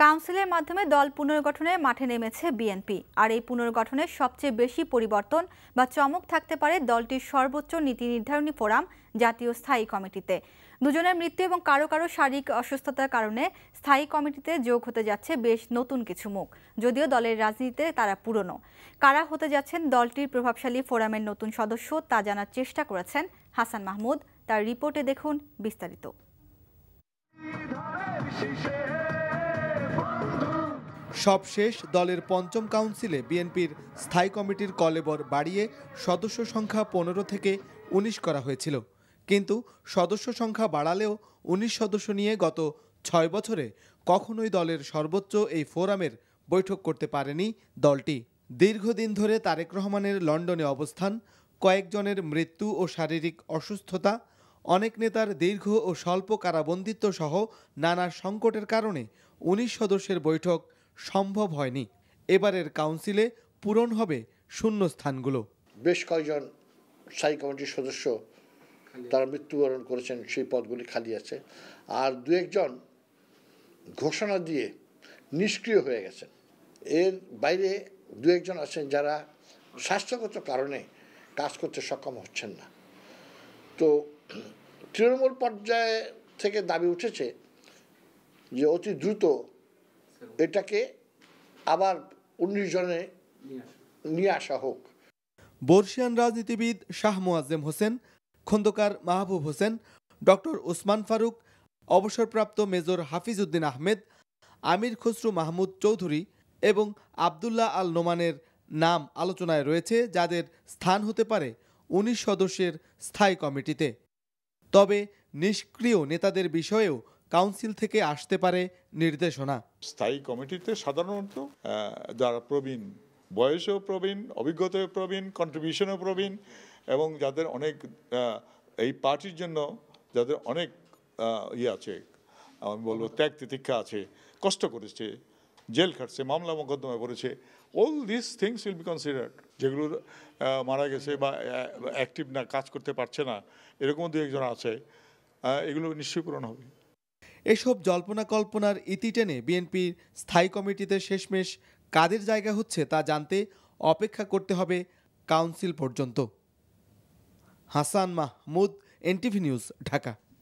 কাউন্সিলের মাধ্যমে দল পুনর্গঠনে মাঠে নেমেছে বিএনপি। আর এই পুনর্গঠনের সবচেয়ে বেশি পরিবর্তন বা চমক থাকতে পারে দলটির সর্বোচ্চ নীতি নির্ধারণী ফোরাম জাতীয় স্থায়ী কমিটিতে। দুজনের মৃত্যু এবং কারো কারো শারীরিক অসুস্থতার কারণে স্থায়ী কমিটিতে যোগ হতে যাচ্ছে বেশ নতুন কিছু মুখ, যদিও দলের রাজনীতিতে তারা পুরনো। কারা হতে যাচ্ছেন দলটির প্রভাবশালী ফোরামের নতুন সদস্য তা জানার চেষ্টা করেছেন হাসান মাহমুদ। তার রিপোর্টে দেখুন বিস্তারিত। সবশেষ দলের পঞ্চম কাউন্সিলে বিএনপির স্থায়ী কমিটির কলেবর বাড়িয়ে সদস্য সংখ্যা 15 থেকে 19 করা হয়েছিল। কিন্তু সদস্য সংখ্যা বাড়ালেও 19 সদস্য নিয়ে গত 6 বছরে কখনোই দলের সর্বোচ্চ এই ফোরামের বৈঠক করতে পারেনি দলটি। দীর্ঘদিন ধরে তারেক রহমানের লন্ডনে অবস্থান, কয়েকজনের মৃত্যু ও শারীরিক অসুস্থতা, অনেক নেতার দীর্ঘ ও স্বল্প কারাবন্দিত্ব সহ নানা সংকটের কারণে 19 সদস্যের বৈঠক সম্ভব হয়নি। এবারের কাউন্সিলে পূরণ হবে শূন্য স্থানগুলো। বেশ কয়েকজন স্থায়ী কমিটির সদস্য তারা মৃত্যুবরণ করেছেন, সেই পদগুলি খালি আছে। আর দু একজন ঘোষণা দিয়ে নিষ্ক্রিয় হয়ে গেছেন। এর বাইরে দু একজন আছেন যারা স্বাস্থ্যগত কারণে কাজ করতে সক্ষম হচ্ছেন না। তো তৃণমূল পর্যায়ে থেকে দাবি উঠেছে যে অতি দ্রুত এটাকে আবার 19 জনে নিয়ে আসা হোক। বর্ষিয়ান রাজনীতিবিদ শাহ মোয়াজ্জেম হোসেন, খন্দকার মাহবুব হোসেন, ডক্টর ওসমান ফারুক, অবসরপ্রাপ্ত মেজর হাফিজ উদ্দিন আহমেদ, আমির খসরু মাহমুদ চৌধুরী এবং আবদুল্লাহ আল নোমানের নাম আলোচনায় রয়েছে, যাদের স্থান হতে পারে 19 সদস্যের স্থায়ী কমিটিতে। তবে নিষ্ক্রিয় নেতাদের বিষয়েও কাউন্সিল থেকে আসতে পারে নির্দেশনা। স্থায়ী কমিটিতে সাধারণত যারা প্রবীণ, বয়সেও প্রবীণ, অভিজ্ঞতাও প্রবীণ, কন্ট্রিবিউশনও প্রবীণ এবং যাদের অনেক এই পার্টির জন্য যাদের অনেক আছে, আমি বলবো ত্যাগ তিতিক্ষা আছে, কষ্ট করেছে, জেল খাটছে, মামলা মোকদ্দমা করেছে, all this things will be considered. যেগুলো মারা গেছে বা অ্যাক্টিভ না, কাজ করতে পারছে না, এরকম দু একজন আছে, এগুলো নিশ্চয়ই পূরণ হবে। এসব জল্পনা কল্পনার ইতি টেনে বিএনপির স্থায়ী কমিটিতে শেষমেশ কাদের জায়গা হচ্ছে তা জানতে অপেক্ষা করতে হবে কাউন্সিল পর্যন্ত। Hasan Mahmud, NTV news, Dhaka.